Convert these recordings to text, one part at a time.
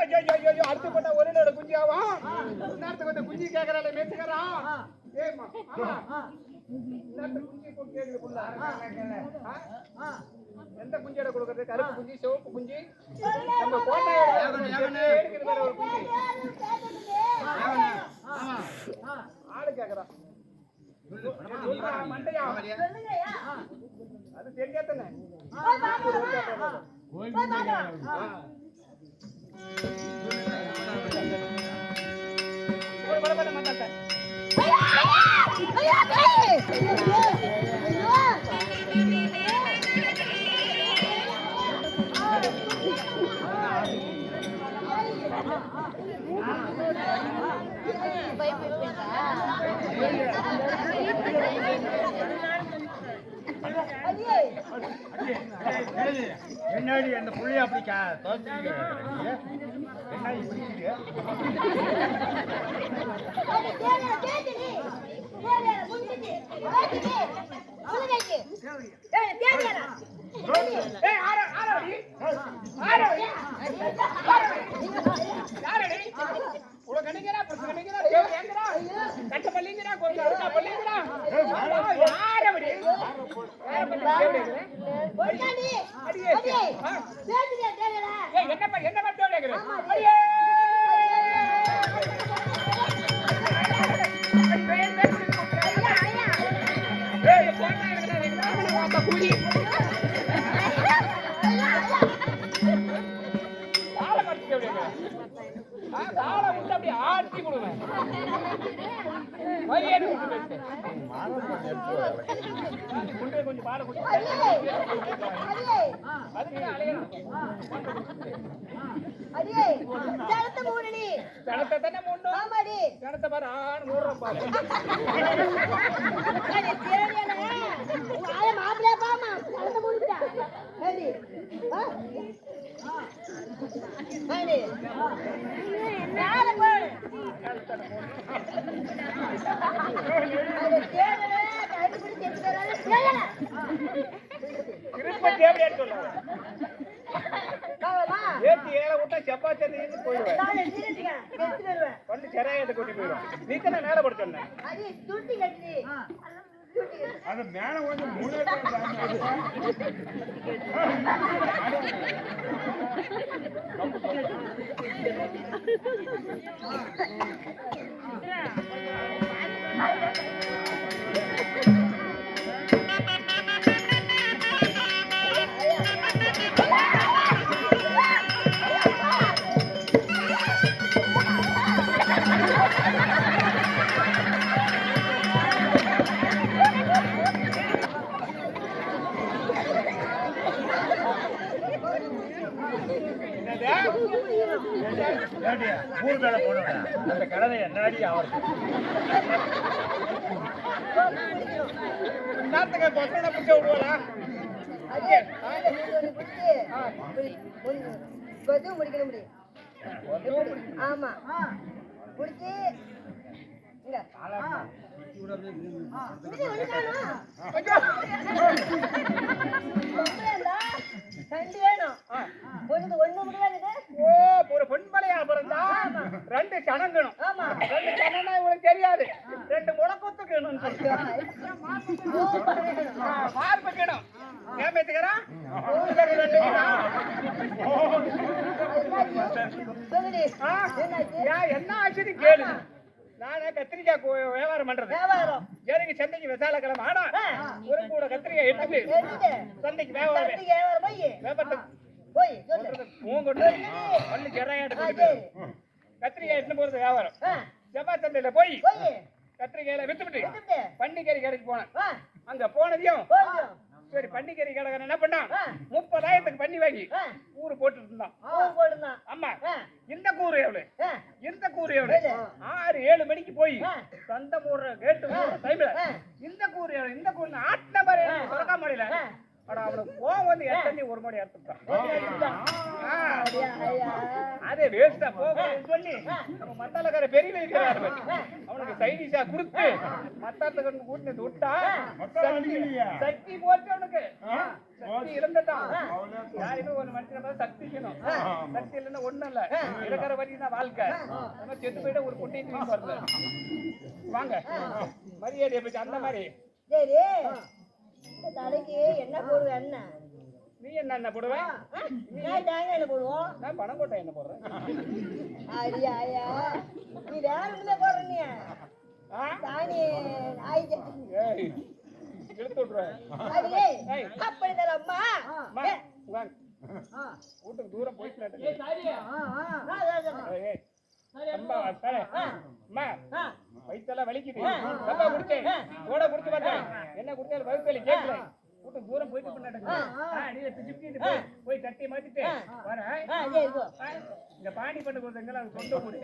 ஐயோ அடுத்து பண்ண ஒரே நேர குஞ்சியாவா நேரத்துக்கு வந்து குஞ்சி கேக்குறாளே மேத்துக்கறா ஏமா நேரத்துக்கு குஞ்சி கேக்குது புள்ள எந்த குஞ்சியோட கொடுக்கிறது கருப்பு குஞ்சி சிவப்பு குஞ்சி நம்ம கோட்டையோட எடுக்கிறது வேற ஒரு குஞ்சி ஆளு கேக்குறா மண்டையா அது தெரியாதனே என்னடி அந்த புள்ளிய அப்படி ஆட்டி கொடுவேன் கொஞ்சம் பாட ஜனத்தை பாரு ஆண் மூடுறோம் பாரு சப்பாத்தி போயிடுவேன் கூட்டி போயிடும் நீ தானே மேல படுத்த அது மேல வந்து மூணு ஊர் மேல போன அந்த கடனை என்னாடி ஆவறது ஆமா முடிச்சு ரெண்டு வேணும் ஒண்ணு முடியாது ஒரு பொன்மலையா பிறந்தா ரெண்டு சனங்கணும் ரெண்டு சனம்னா இவங்களுக்கு தெரியாது ரெண்டு முடக்கத்துக்கணும் பார்ப்பக்கணும் ஏமேத்துக்கிறா என்ன ஆச்சுன்னு கேளு நானே கத்திரிக்காய் வியாபாரம் பண்றது எனக்கு சந்தைக்கு விசால கிழமை ஆனா ஒரு கூட கத்திரிக்காய் எடுத்துட்டு சந்தைக்கு கத்திரிக்காய் எடுத்து போறது வியாபாரம் செவ்வாய் சந்தையில போய் கத்திரிக்காயில வித்துவிட்டு பண்டிகை கடைக்கு போனேன் அங்க போனதையும் சரி பண்டிகை கடை என்ன பண்ணான் 30,000 பண்ணி வாங்கி கூறு போட்டு இருந்தான் ஆமா இந்த கூறு எவ்வளவு இந்த கூறு எவ்வளவு 6-7 மணிக்கு போய் சந்தை மூடுற கேட்டு டைம்ல இந்த கூறு எவ்வளவு இந்த கூறு ஆட்டின மாதிரி தொடக்க முடியல அவனுக்கு போன் வந்து எத்தனை ஒரு மணி எடுத்துட்டான் அதே வேஸ்டா போகணும்னு சொல்லி நம்ம மத்தாலக்கார பெரிய வைக்கிறாரு அவனுக்கு சைடிஷா கொடுத்து மத்தாத்துல கண்டு கூட்டினது விட்டா சக்தி போச்சு அவனுக்கு சக்தி இழந்துட்டான் யாருமே ஒரு மனுஷன சக்திக்கணும் சக்தி இல்லைன்னா ஒண்ணும் இல்ல இருக்கிற வரைக்கும் தான் வாழ்க்கை நம்ம செத்து போயிட ஒரு குட்டையை தூக்கி பாருங்க வாங்க மரியாதையை பத்தி அந்த மாதிரி தலைக்கு என்ன போடுவேன் என்ன நீ என்ன போடுவேன் என்ன போடுவோம் நான் பணம் போட்டா என்ன போடுறேன் ஐயா நீ வேற ஒண்ணுமே போடுற நீ தானி இழுத்து விட்டுருவேன் அப்படிதல்லம்மா வீட்டுக்கு தூரம் போயிட்டு வயிற்றெல்லாம் வலிக்குது ரொம்ப குடிச்சேன் கூட குடிச்சு பார்த்தேன் என்ன குடிச்சாலும் வயிற்று கேட்கல வீட்டுக்கு தூரம் போயிட்டு போய் தட்டி மாத்திட்டு வரேன் இந்த பாண்டி பண்ண கொடுத்தீங்களா அது சொந்த ஊரு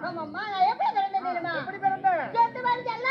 ஆமாம்மா நான் எப்படி பிறந்தேன் தெரியுமா? எப்படி பிறந்த? செத்து மறிச்சல்ல.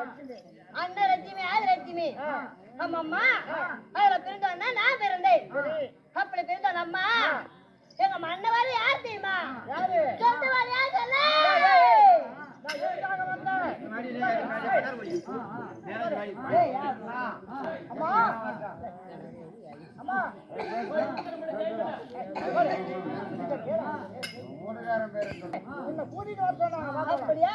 அண்ணன் லட்சுமி ஆதி லட்சுமி ஆமாம்மா அதுல பிறந்தவன்னா நான் பிறந்தேன் அப்படி பிறந்தவன் அம்மா எங்க மன்னவாரி யார் தெரியுமா சொந்தவாரி யார் சொல்ல அப்படியா